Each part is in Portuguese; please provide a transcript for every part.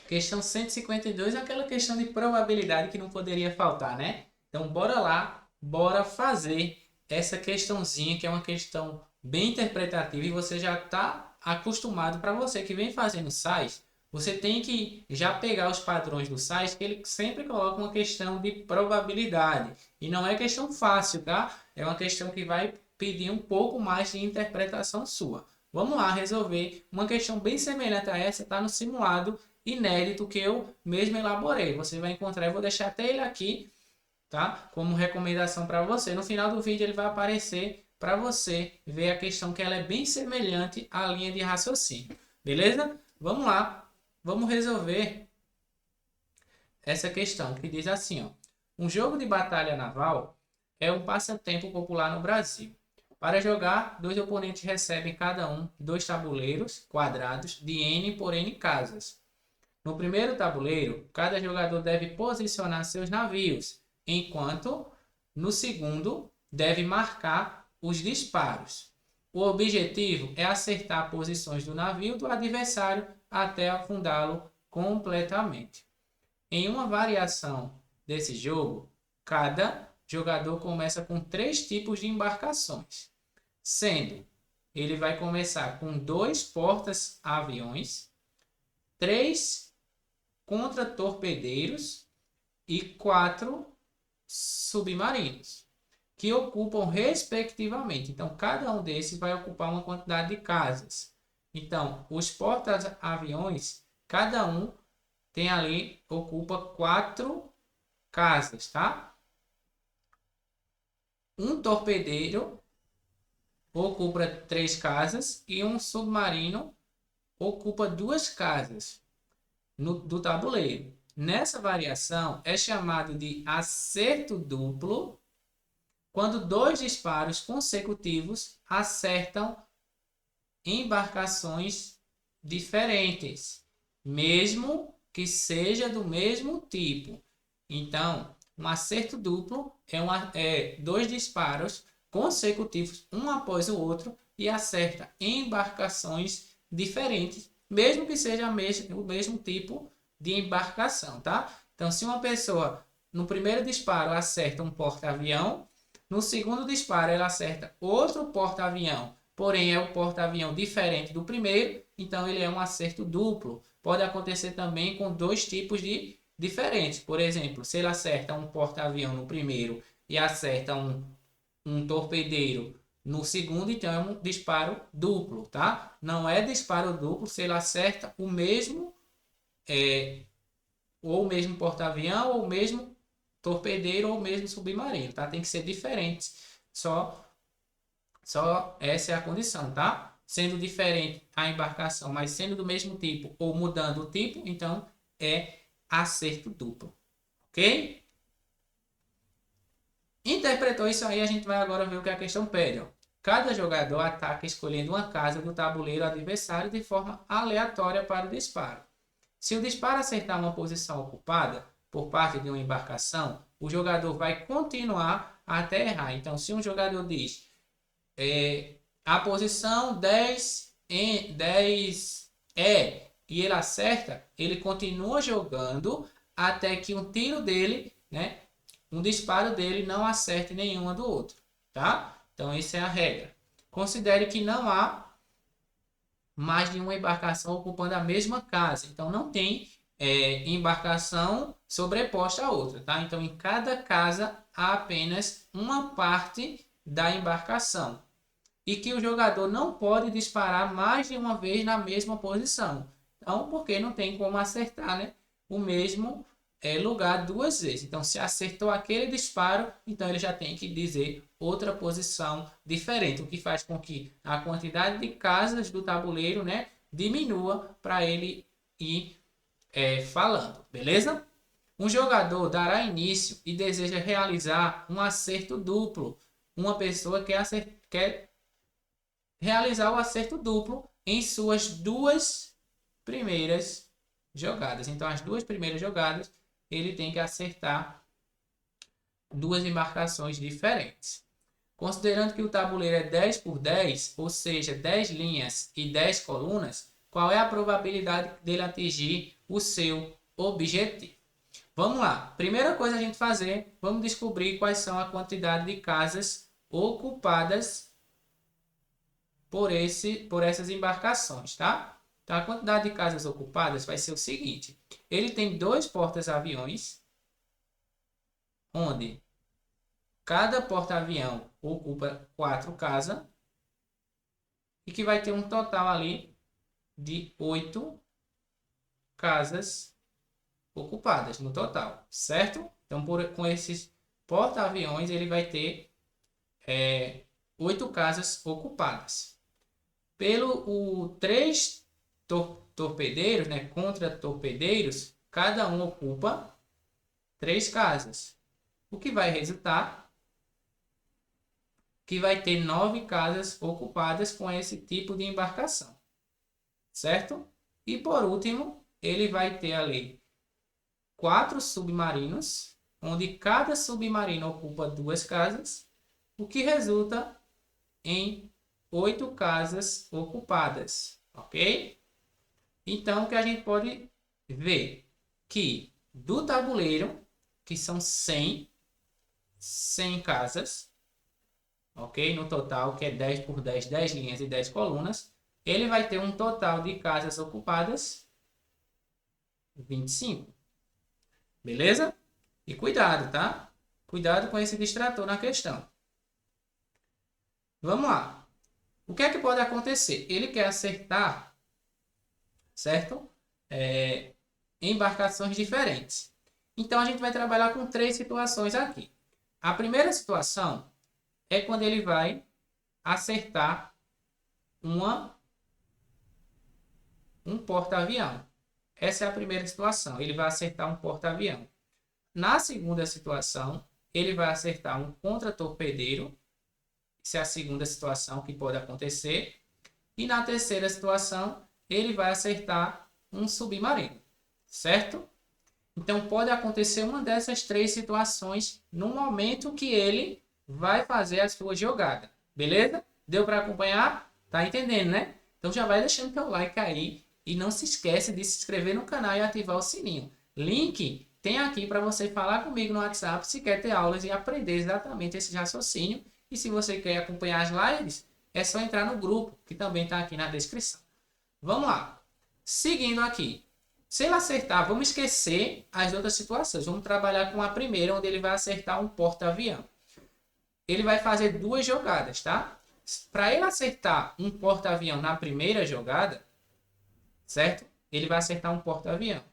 Questão 152 é aquela questão de probabilidade que não poderia faltar, né? Então, bora lá, bora fazer essa questãozinha, que é uma questão bem interpretativa e você já está acostumado. Para você que vem fazendo SAIS, você tem que já pegar os padrões do SAIS, que ele sempre coloca uma questão de probabilidade. E não é questão fácil, tá? É uma questão que vai pedir um pouco mais de interpretação sua. Vamos lá resolver uma questão bem semelhante a essa, está no simulado inédito que eu mesmo elaborei. Você vai encontrar, eu vou deixar até ele aqui, tá? Como recomendação para você. No final do vídeo ele vai aparecer para você ver a questão que ela é bem semelhante à linha de raciocínio. Beleza? Vamos lá. Vamos resolver essa questão que diz assim, ó. Um jogo de batalha naval é um passatempo popular no Brasil. Para jogar, dois oponentes recebem cada um dois tabuleiros quadrados de N por N casas. No primeiro tabuleiro, cada jogador deve posicionar seus navios, enquanto no segundo deve marcar os disparos. O objetivo é acertar posições do navio do adversário até afundá-lo completamente. Em uma variação desse jogo, cada jogador começa com três tipos de embarcações, sendo ele vai começar com dois portas-aviões, três contra-torpedeiros e quatro submarinos, que ocupam respectivamente. Então, cada um desses vai ocupar uma quantidade de casas. Então, os porta-aviões, cada um tem ali, ocupa quatro casas, tá? Um torpedeiro ocupa três casas e um submarino ocupa duas casas do tabuleiro. Nessa variação é chamado de acerto duplo quando dois disparos consecutivos acertam embarcações diferentes, mesmo que seja do mesmo tipo. Então, um acerto duplo é dois disparos consecutivos, um após o outro, e acerta embarcações diferentes, mesmo que seja o mesmo tipo de embarcação, tá? Então, se uma pessoa no primeiro disparo acerta um porta-avião, no segundo disparo ela acerta outro porta-avião, porém é um porta-avião diferente do primeiro, então ele é um acerto duplo. Pode acontecer também com dois tipos de diferentes. Por exemplo, se ele acerta um porta-avião no primeiro e acerta um torpedeiro no segundo, então é um disparo duplo, tá? Não é disparo duplo se ele acerta o mesmo, ou o mesmo porta-avião, ou o mesmo torpedeiro, ou o mesmo submarino, tá? Tem que ser diferentes. Só essa é a condição, tá? Sendo diferente a embarcação, mas sendo do mesmo tipo ou mudando o tipo, então é acerto duplo, ok? Interpretou isso aí, a gente vai agora ver o que a questão pede. Ó. Cada jogador ataca escolhendo uma casa do tabuleiro adversário de forma aleatória para o disparo. Se o disparo acertar uma posição ocupada por parte de uma embarcação, o jogador vai continuar até errar. Então, se um jogador diz a posição 10 e ele acerta, ele continua jogando até que um tiro dele, né, um disparo dele não acerte nenhuma do outro, tá? Então, essa é a regra. Considere que não há mais de uma embarcação ocupando a mesma casa. Então, não tem embarcação sobreposta à outra, tá? Então, em cada casa há apenas uma parte da embarcação. E que o jogador não pode disparar mais de uma vez na mesma posição. Então, porque não tem como acertar, né, o mesmo lugar duas vezes. Então, se acertou aquele disparo, então ele já tem que dizer outra posição diferente, o que faz com que a quantidade de casas do tabuleiro, né, diminua para ele ir falando, beleza? Um jogador dará início e deseja realizar um acerto duplo. Uma pessoa quer realizar o acerto duplo em suas duas primeiras jogadas. Então, as duas primeiras jogadas, ele tem que acertar duas embarcações diferentes. Considerando que o tabuleiro é 10 por 10, ou seja, 10 linhas e 10 colunas, qual é a probabilidade dele atingir o seu objetivo. Vamos lá. Primeira coisa a gente fazer, vamos descobrir quais são a quantidade de casas ocupadas por essas embarcações, tá? Então, a quantidade de casas ocupadas vai ser o seguinte. Ele tem 2 porta-aviões, onde cada porta-avião ocupa 4 casas, e que vai ter um total ali de 8 casas ocupadas no total, certo? Então, com esses porta-aviões, ele vai ter 8 casas ocupadas. Pelo 3 torpedeiros, né, contra-torpedeiros, cada um ocupa 3 casas. O que vai resultar que vai ter 9 casas ocupadas com esse tipo de embarcação, certo? E por último, ele vai ter ali 4 submarinos, onde cada submarino ocupa 2 casas, o que resulta em 8 casas ocupadas, ok? Então, o que a gente pode ver que do tabuleiro, que são 100 casas, ok? No total, que é 10 por 10, 10 linhas e 10 colunas, ele vai ter um total de casas ocupadas 25. Beleza? E cuidado, tá? Cuidado com esse distrator na questão. Vamos lá. O que é que pode acontecer? Ele quer acertar, certo? Embarcações diferentes. Então, a gente vai trabalhar com 3 situações aqui. A primeira situação é quando ele vai acertar um porta-avião. Essa é a primeira situação. Ele vai acertar um porta-avião. Na segunda situação, ele vai acertar um contra-torpedeiro. Essa é a segunda situação que pode acontecer. E na terceira situação, ele vai acertar um submarino. Certo? Então, pode acontecer uma dessas 3 situações no momento que ele vai fazer a sua jogada. Beleza? Deu para acompanhar? Tá entendendo, né? Então, já vai deixando teu like aí. E não se esquece de se inscrever no canal e ativar o sininho. Link tem aqui para você falar comigo no WhatsApp se quer ter aulas e aprender exatamente esse raciocínio. E se você quer acompanhar as lives, é só entrar no grupo, que também está aqui na descrição. Vamos lá. Seguindo aqui. Se ele acertar, vamos esquecer as outras situações. Vamos trabalhar com a primeira, onde ele vai acertar um porta-avião. Ele vai fazer 2 jogadas, tá? Para ele acertar um porta-avião na primeira jogada, certo? Ele vai acertar um porta-avião.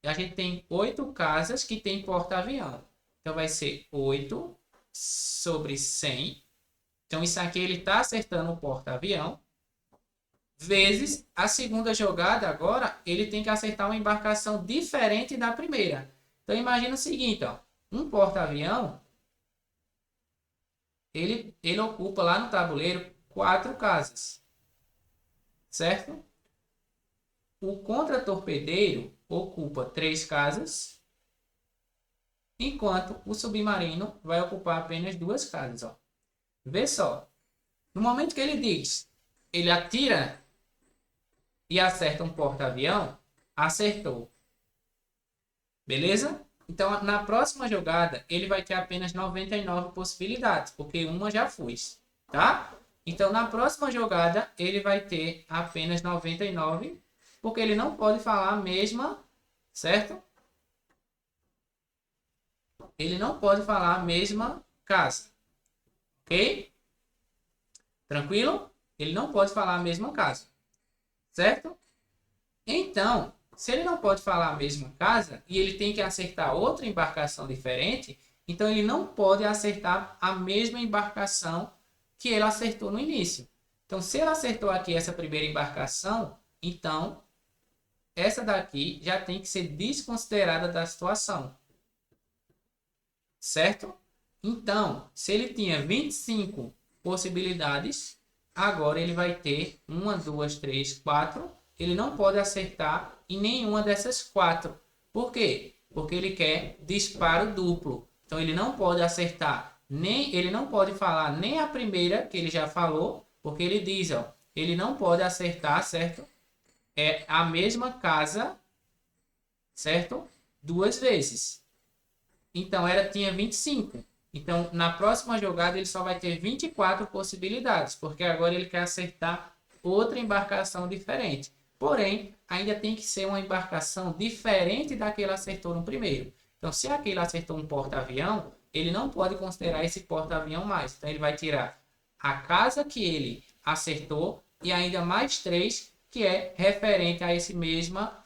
A gente tem 8 casas que tem porta-avião. Então, vai ser 8 sobre 100. Então, isso aqui ele está acertando o porta-avião. Vezes a segunda jogada, agora, ele tem que acertar uma embarcação diferente da primeira. Então, imagina o seguinte, ó. Um porta-avião, ele ocupa lá no tabuleiro 4 casas. Certo? O contra-torpedeiro ocupa 3 casas, enquanto o submarino vai ocupar apenas 2 casas. Ó. Vê só. No momento que ele diz, ele atira e acerta um porta-avião, acertou. Beleza? Então, na próxima jogada, ele vai ter apenas 99 possibilidades, porque uma já foi, tá? Então, na próxima jogada, ele vai ter apenas 99, porque ele não pode falar a mesma, certo? Ele não pode falar a mesma casa, ok? Tranquilo? Ele não pode falar a mesma casa, certo? Então, se ele não pode falar a mesma casa e ele tem que acertar outra embarcação diferente, então ele não pode acertar a mesma embarcação que ele acertou no início. Então, se ele acertou aqui essa primeira embarcação, então essa daqui já tem que ser desconsiderada da situação. Certo? Então, se ele tinha 25 possibilidades, agora ele vai ter 1, 2, 3, 4. Ele não pode acertar em nenhuma dessas 4. Por quê? Porque ele quer disparo duplo. Então, ele não pode acertar, ele não pode falar nem a primeira, que ele já falou, porque ele diz, ó, ele não pode acertar, certo? É a mesma casa certo? Duas vezes. Então, tinha 25. Então, na próxima jogada, ele só vai ter 24 possibilidades, porque agora ele quer acertar outra embarcação diferente. Porém, ainda tem que ser uma embarcação diferente da que ele acertou no primeiro. Então, se aquele acertou um porta-avião, ele não pode considerar esse porta-avião mais. Então, ele vai tirar a casa que ele acertou e ainda mais 3, que é referente a essa mesma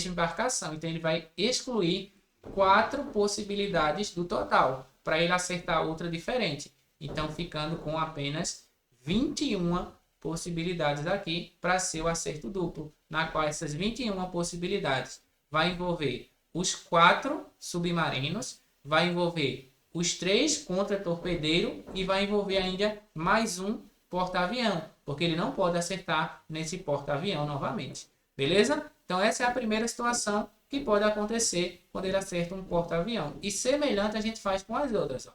embarcação. Então, ele vai excluir 4 possibilidades do total, para ele acertar outra diferente. Então, ficando com apenas 21 possibilidades aqui para ser o acerto duplo, na qual essas 21 possibilidades vai envolver os 4 submarinos, vai envolver os 3 contra-torpedeiro e vai envolver ainda mais um porta-avião, porque ele não pode acertar nesse porta-avião novamente. Beleza? Então, essa é a primeira situação que pode acontecer quando ele acerta um porta-avião. E semelhante a gente faz com as outras. Ó.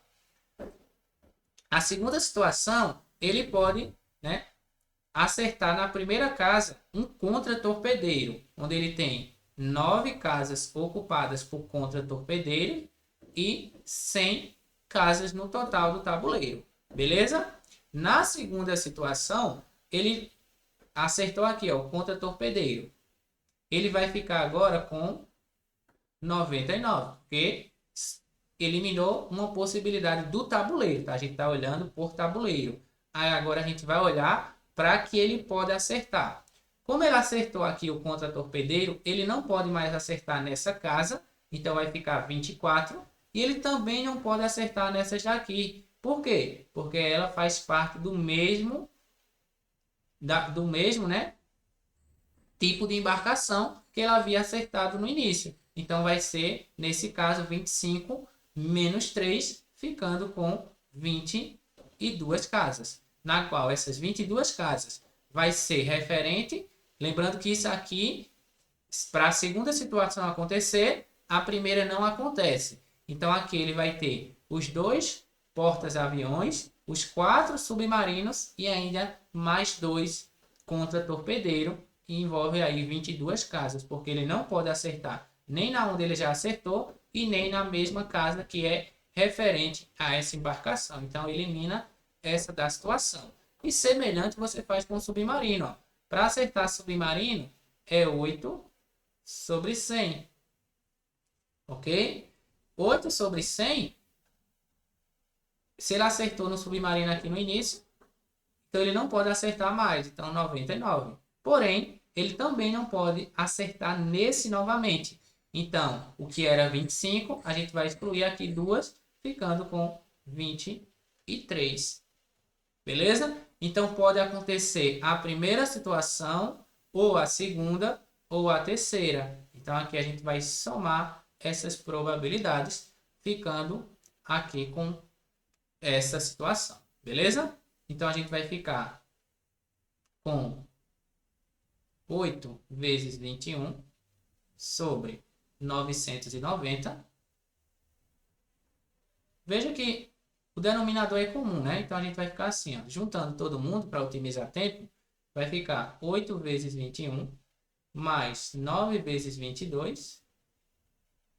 A segunda situação, ele pode, né, acertar na primeira casa um contra-torpedeiro, onde ele tem 9 casas ocupadas por contra-torpedeiro e 100 casas no total do tabuleiro. Beleza? Na segunda situação, ele acertou aqui, ó, o contra-torpedeiro. Ele vai ficar agora com 99, porque eliminou uma possibilidade do tabuleiro, tá? A gente está olhando por tabuleiro. Aí agora a gente vai olhar para que ele pode acertar. Como ele acertou aqui o contra-torpedeiro, ele não pode mais acertar nessa casa, então vai ficar 24. E ele também não pode acertar nessas daqui. Por quê? Porque ela faz parte do mesmo, né, tipo de embarcação que ele havia acertado no início. Então, vai ser, nesse caso, 25 menos 3, ficando com 22 casas. Na qual essas 22 casas vai ser referente. Lembrando que isso aqui, para a segunda situação acontecer, a primeira não acontece. Então, aqui ele vai ter os 2 portas-aviões, os 4 submarinos e ainda mais 2 contra-torpedeiro, que envolve aí 22 casas, porque ele não pode acertar nem na onde ele já acertou e nem na mesma casa que é referente a essa embarcação. Então, elimina essa da situação. E semelhante você faz com o submarino. Para acertar submarino, é 8 sobre 100. Ok? 8 sobre 100, se ele acertou no submarino aqui no início, então ele não pode acertar mais, então 99. Porém, ele também não pode acertar nesse novamente. Então, o que era 25, a gente vai excluir aqui 2, ficando com 23. Beleza? Então, pode acontecer a primeira situação, ou a segunda, ou a terceira. Então, aqui a gente vai somar essas probabilidades, ficando aqui com essa situação. Beleza? Então, a gente vai ficar com 8 vezes 21 sobre 990. Veja que o denominador é comum, né? Então, a gente vai ficar assim, ó, juntando todo mundo para otimizar tempo, vai ficar 8 vezes 21 mais 9 vezes 22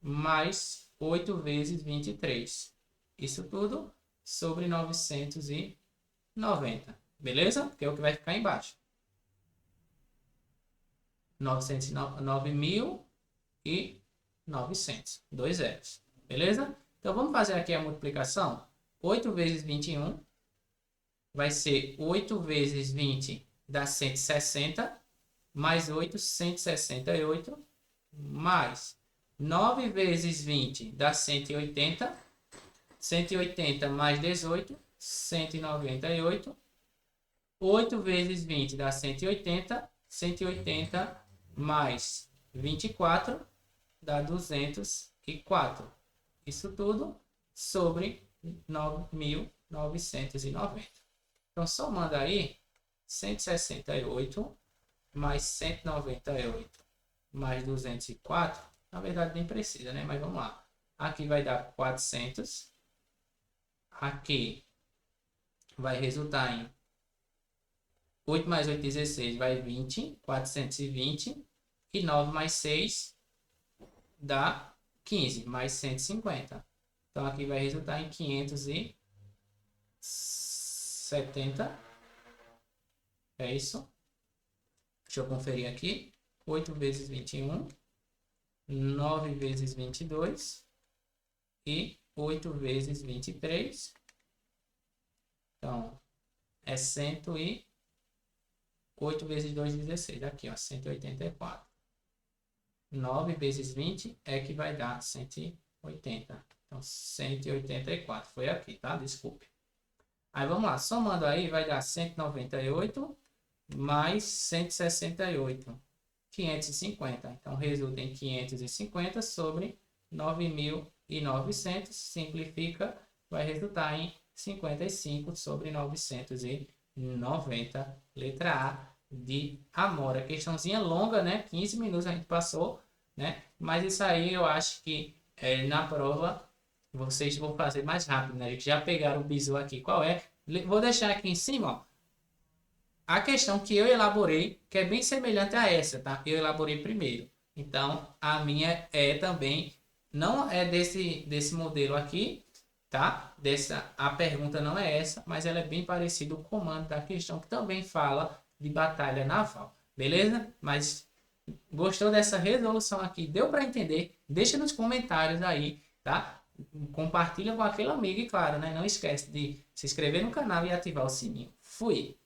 mais 8 vezes 23. Isso tudo sobre 990. Beleza? Que é o que vai ficar embaixo. 909.900. 2 zeros. Beleza? Então, vamos fazer aqui a multiplicação. 8 vezes 21 vai ser 8 vezes 20 dá 160. Mais 8, 168. Mais 9 vezes 20 dá 180. 180 mais 18, 198. 8 vezes 20 dá 180. 180 mais 24 dá 204. Isso tudo sobre 9.990. Então, somando aí, 168 mais 198 mais 204. Na verdade, nem precisa, né? Mas vamos lá. Aqui vai dar 400. Aqui vai resultar em 8 mais 8, 16, vai 20. 420. E 9 mais 6, dá 15 mais 150. Então aqui vai resultar em 570. É isso. Deixa eu conferir aqui. 8 vezes 21. 9 vezes 22. E 8 vezes 23. Então, é 8 vezes 2, 16. Aqui, ó, 184. 9 vezes 20 é que vai dar 180. Então, 184. Foi aqui, tá? Desculpe. Aí, vamos lá. Somando aí, vai dar 198 mais 168. 550. Então, resulta em 550 sobre 9.900. Simplifica, vai resultar em 55 sobre 990. Letra A de Amora. Questãozinha longa, né? 15 minutos a gente passou, né? Mas isso aí eu acho que na prova vocês vão fazer mais rápido, né? Já pegaram o bizu aqui. Qual é? Vou deixar aqui em cima, ó, a questão que eu elaborei, que é bem semelhante a essa, tá? Eu elaborei primeiro. Então, a minha é também, não é desse modelo aqui, tá? A pergunta não é essa, mas ela é bem parecida o comando da questão, que também fala de batalha naval, beleza? Mas gostou dessa resolução aqui? Deu para entender? Deixa nos comentários aí, tá? Compartilha com aquele amigo e claro, né? Não esquece de se inscrever no canal e ativar o sininho. Fui!